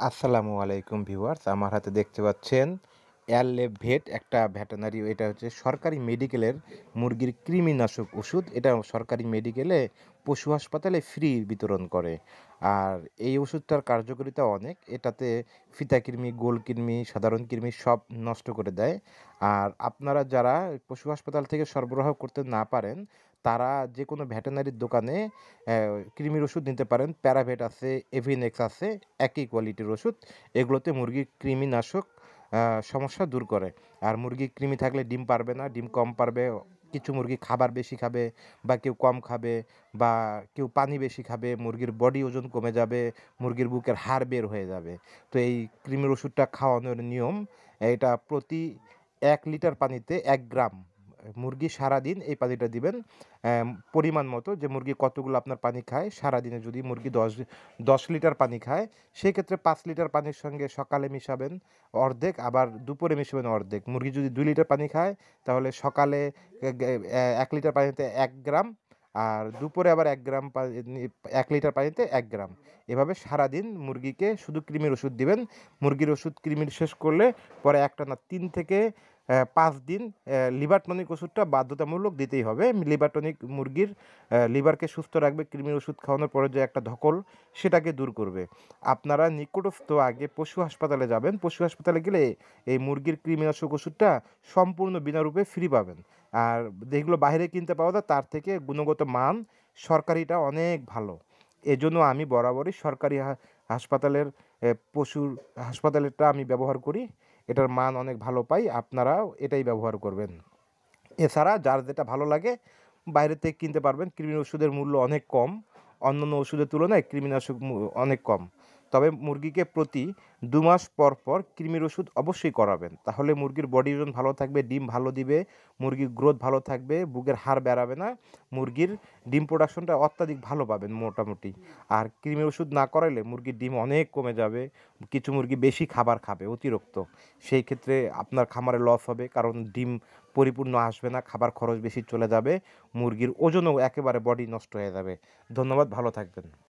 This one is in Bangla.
আসসালামু আলাইকুম ভিউয়ার্স, আমার হাতে দেখতে পাচ্ছেন এয়ারলেব ভেট একটা ভেটেনারি, এটা হচ্ছে সরকারি মেডিকেলের মুরগির কৃমিনাশক ওষুধ। এটা সরকারি মেডিকেলে পশু হাসপাতালে ফ্রি বিতরণ করে। আর এই ওষুধটার কার্যকারিতা অনেক। এটাতে ফিতা কৃমি, গোল কৃমি, সাধারণ কৃমি সব নষ্ট করে দেয়। আর আপনারা যারা পশু হাসপাতাল থেকে সরবরাহ করতে না পারেন, তারা যে কোনো ভেটেনারির দোকানে কৃমির ওষুধ নিতে পারেন। প্যারাভেট আছে, এভিনেক্স আছে, একই কোয়ালিটির ওষুধ। এগুলোতে মুরগির কৃমিনাশক সমস্যা দূর করে। আর মুরগি কৃমি থাকলে ডিম পারবে না, ডিম কম পারবে। কিছু মুরগি খাবার বেশি খাবে বা কেউ কম খাবে বা কেউ পানি বেশি খাবে, মুরগির বডি ওজন কমে যাবে, মুরগির বুকের হাড় বের হয়ে যাবে। তো এই কৃমির ওষুধটা খাওয়ানোর নিয়ম, এটা প্রতি ১ লিটার পানিতে ১ গ্রাম। মুরগি সারাদিন এই পানিটা দিবেন পরিমাণ মতো, যে মুরগি কতগুলো আপনার পানি খায়। সারাদিনে যদি মুরগি ১০ লিটার পানি খায়, সেক্ষেত্রে ৫ লিটার পানির সঙ্গে সকালে মিশাবেন অর্ধেক, আবার দুপুরে মিশাবেন অর্ধেক। মুরগি যদি ২ লিটার পানি খায়, তাহলে সকালে ১ লিটার পানিতে ১ গ্রাম, আর দুপুরে আবার ১ গ্রাম ১ লিটার পানিতে ১ গ্রাম। এভাবে সারাদিন মুরগিকে শুধু কৃমির ওষুধ দিবেন। মুরগির ওষুধ কৃমির শেষ করলে পরে একটানা ৩ থেকে ৫ দিন লিভার টনিক ওষুধটা বাধ্যতামূলক দিতেই হবে। লিভার টনিক মুরগির লিভারকে সুস্থ রাখবে। কৃমির ওষুধ খাওয়ানোর পরে যে একটা ধকল, সেটাকে দূর করবে। আপনারা নিকটস্থ আগে পশু হাসপাতালে যাবেন। পশু হাসপাতালে গেলে এই মুরগির কৃমিনাশক ওষুধটা সম্পূর্ণ বিনারূপে ফ্রি পাবেন। আর যেগুলো বাইরে কিনতে পাওয়া যায়, তার থেকে গুণগত মান সরকারিটা অনেক ভালো। এজন্য আমি বরাবরই সরকারি হাসপাতালের পশুর হাসপাতালেরটা আমি ব্যবহার করি। এটার মান অনেক ভালো পাই। আপনারাও এটাই ব্যবহার করবেন। এছাড়া যার যেটা ভালো লাগে বাইরে থেকে কিনতে পারবেন। কৃমির ওষুধের মূল্য অনেক কম। অন্যান্য ওষুধের তুলনায় কৃমিনাশক অনেক কম। তবে মুরগিকে প্রতি ২ মাস পর, পর কৃমির ওষুধ অবশ্যই করাবেন। তাহলে মুরগির বডি ওজন ভালো থাকবে, ডিম ভালো দিবে, মুরগির গ্রোথ ভালো থাকবে, বুকের হাড় বেরাবে না। মুরগির ডিম প্রোডাকশনটা অত্যাধিক ভালো পাবেন মোটামুটি। আর কৃমির ওষুধ না করাইলে মুরগির ডিম অনেক কমে যাবে। কিছু মুরগি বেশি খাবার খাবে অতিরিক্ত। সেই ক্ষেত্রে আপনার খামারে লস হবে, কারণ ডিম পরিপূর্ণ আসবে না, খাবার খরচ বেশি চলে যাবে, মুরগির ওজনও একেবারে বডি নষ্ট হয়ে যাবে। ধন্যবাদ, ভালো থাকবেন।